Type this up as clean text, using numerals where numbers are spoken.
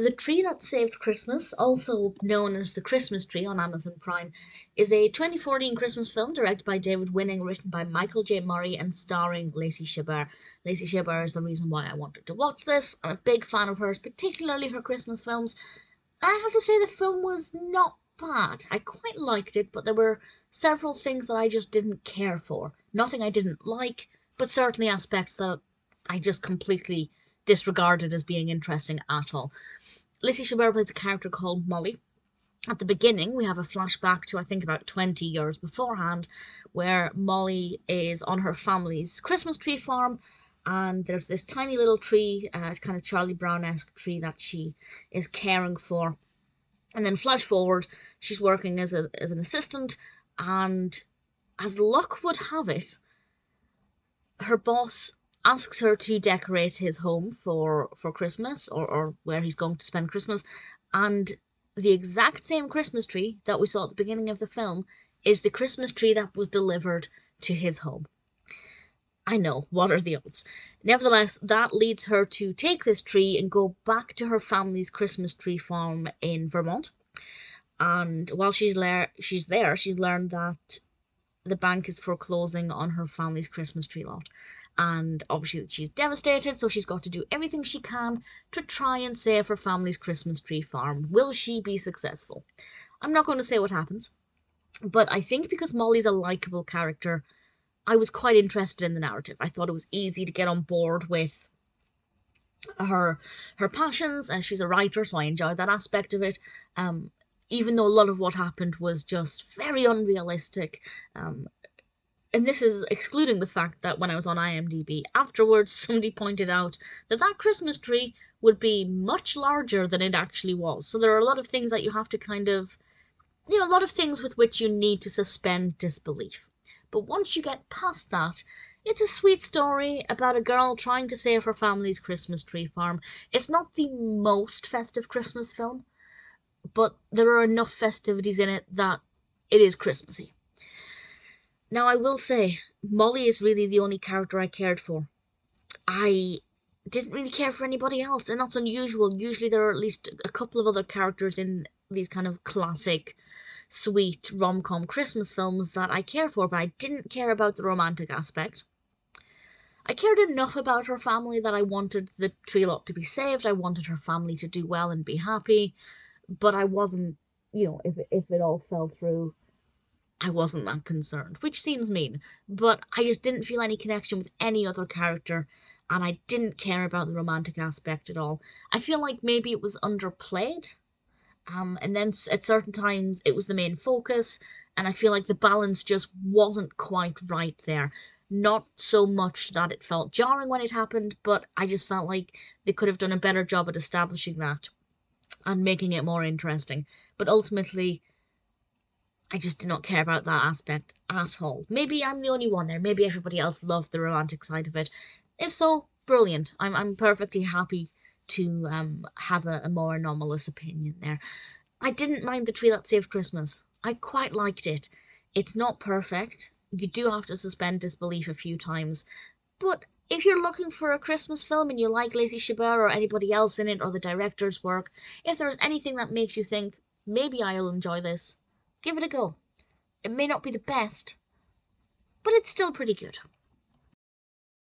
The Tree That Saved Christmas, also known as The Christmas Tree on Amazon Prime, is a 2014 Christmas film directed by David Winning, written by Michael J. Murray, and starring Lacey Chabert. Lacey Chabert is the reason why I wanted to watch this. I'm a big fan of hers, particularly her Christmas films. I have to say the film was not bad. I quite liked it, but there were several things that I just didn't care for. Nothing I didn't like, but certainly aspects that I just completely disregarded as being interesting at all. Lacey Chabert plays a character called Molly. At the beginning, we have a flashback to, I think, about 20 years beforehand, where Molly is on her family's Christmas tree farm, and there's this tiny little tree, kind of Charlie Brown-esque tree that she is caring for. And then flash forward, she's working as an assistant, and as luck would have it, her boss asks her to decorate his home for Christmas, or where he's going to spend Christmas, and the exact same Christmas tree that we saw at the beginning of the film is the Christmas tree that was delivered to his home. I know, what are the odds? Nevertheless, that leads her to take this tree and go back to her family's Christmas tree farm in Vermont. And while she's there, she's learned that the bank is foreclosing on her family's Christmas tree lot. And obviously she's devastated, so she's got to do everything she can to try and save her family's Christmas tree farm. Will she be successful? I'm not going to say what happens, but I think because Molly's a likeable character, I was quite interested in the narrative. I thought it was easy to get on board with her passions, and she's a writer, so I enjoyed that aspect of it. Even though a lot of what happened was just very unrealistic. And this is excluding the fact that when I was on IMDb afterwards, somebody pointed out that that Christmas tree would be much larger than it actually was. So there are a lot of things that you have to kind of, a lot of things with which you need to suspend disbelief. But once you get past that, it's a sweet story about a girl trying to save her family's Christmas tree farm. It's not the most festive Christmas film, but there are enough festivities in it that it is Christmassy. Now, I will say, Molly is really the only character I cared for. I didn't really care for anybody else, and that's unusual. Usually there are at least a couple of other characters in these kind of classic, sweet, rom-com Christmas films that I care for, but I didn't care about the romantic aspect. I cared enough about her family that I wanted the tree lot to be saved. I wanted her family to do well and be happy, but I wasn't, if it all fell through, I wasn't that concerned, which seems mean, but I just didn't feel any connection with any other character, and I didn't care about the romantic aspect at all. I feel like maybe it was underplayed, and then at certain times it was the main focus, and I feel like the balance just wasn't quite right there. Not so much that it felt jarring when it happened, but I just felt like they could have done a better job at establishing that and making it more interesting. But ultimately, I just did not care about that aspect at all. Maybe I'm the only one there. Maybe everybody else loved the romantic side of it. If so, brilliant. I'm perfectly happy to have a more anomalous opinion there. I didn't mind The Tree That Saved Christmas. I quite liked it. It's not perfect. You do have to suspend disbelief a few times. But if you're looking for a Christmas film and you like Lacey Chabert or anybody else in it or the director's work, if there's anything that makes you think, maybe I'll enjoy this, give it a go. It may not be the best, but it's still pretty good.